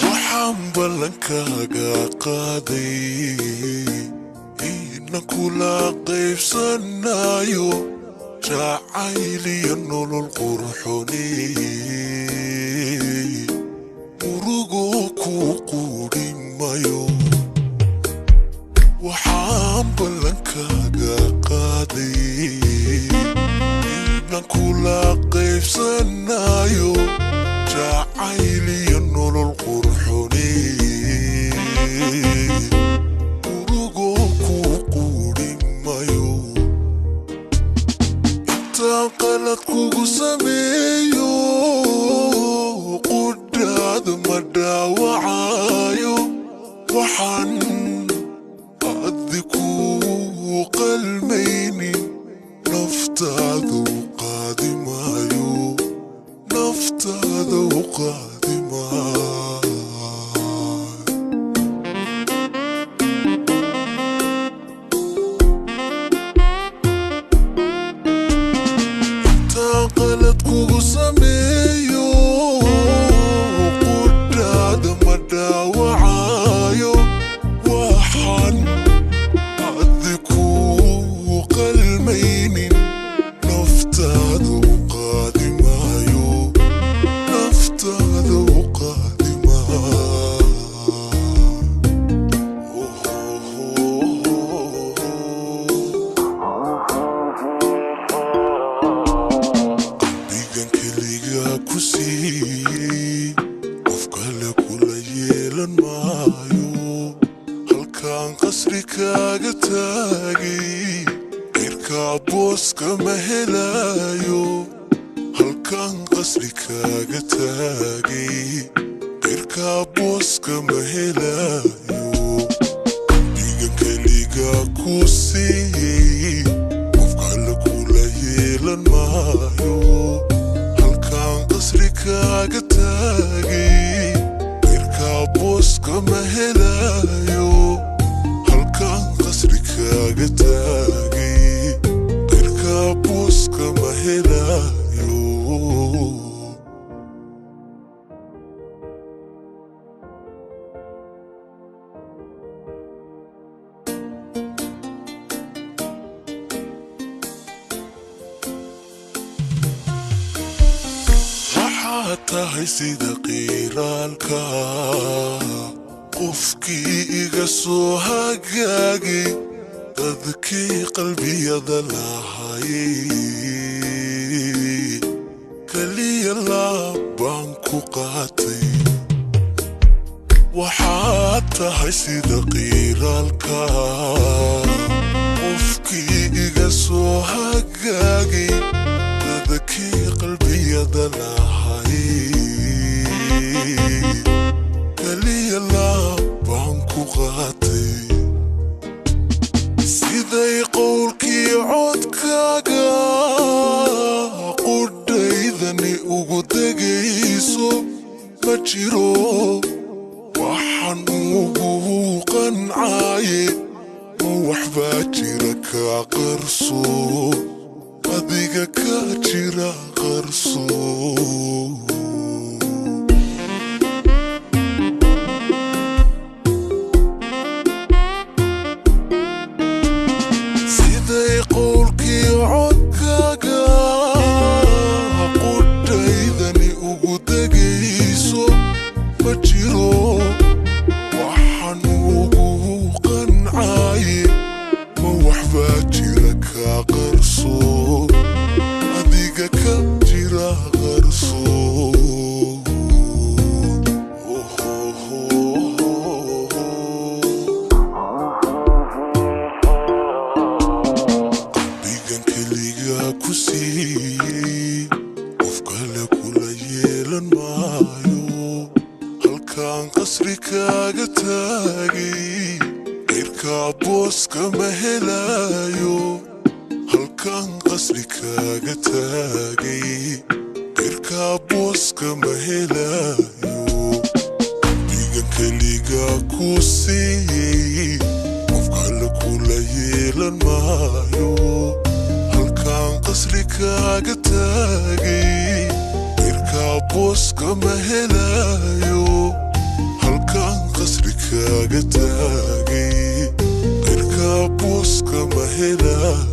waxaan ballankaaga qaaday inaan kula qaybsanayo jacayl iyo nolol qurxooni murugo ku quudhi mayo waxaan ballankaaga qaaday inaan kula qaybsanayo jacayl iyo nolol qurxooni murugo ku quudhi mayo intaan qalad kugu sameeyo qudhaada ma dhaawacayo waxaan addi kuu qalmaynin naftaada u qaadi maayo naftaada u qaadi maayo intaan qalad kugu sameeyo qudhaada ma dhaawacayo waxaan addi kuu qalmaynin naftaada u qaadi maayo naftaada u qaadi maayo qalbigan keliga ku siiyey qof kale kula yeelan maayo halkaan qasri kaaga taagay cirkaa booska ma helayo halkaan qasri kaaga taagay cirkaa booska ma helayo qalbigan keliga ku siiyey qof kale kula yeelan maayo halkaan qasri kaaga taagay cirkaa booska ma helayo halkaan qasri kaaga taagay cirkaa booska ma helayo waxaad tahay sida qiiraalka qofkii iga soo hagaagay dadkii qalbiyada lahayay kaliya laabaan ku qaatay waxaad tahay sida qiiraalka qofkii iga soo hagaagay dadkii qalbiyada lahayay kaliya laabaan ku qaatay siday qowlkii codkaaga qudhaydani ugu degayso ma jiro waxaan ugu qancaaye ma waxbaa jira kaa qarso adiga kaa jira qarso siday qowlkii codkaaga qudhaydani ugu degayso ma jiro waxaan ugu qancaaye ma waxbaa jira kaa qarso adiga ka jira qarso qalbigan keliga ku siiyey qof kale kula yeelan maayo halkaan qasri kaaga taagay cirkaa booska ma helayo halkaan qasri kaaga taagay cirkaa booska ma helayo qalbigan keliga كوسي وفقال كل يلن مايو هل كان قصرك أقتاقي غيرك بوسك مهلايو هل كان قصرك أقتاقي غيرك بوسك مهلايو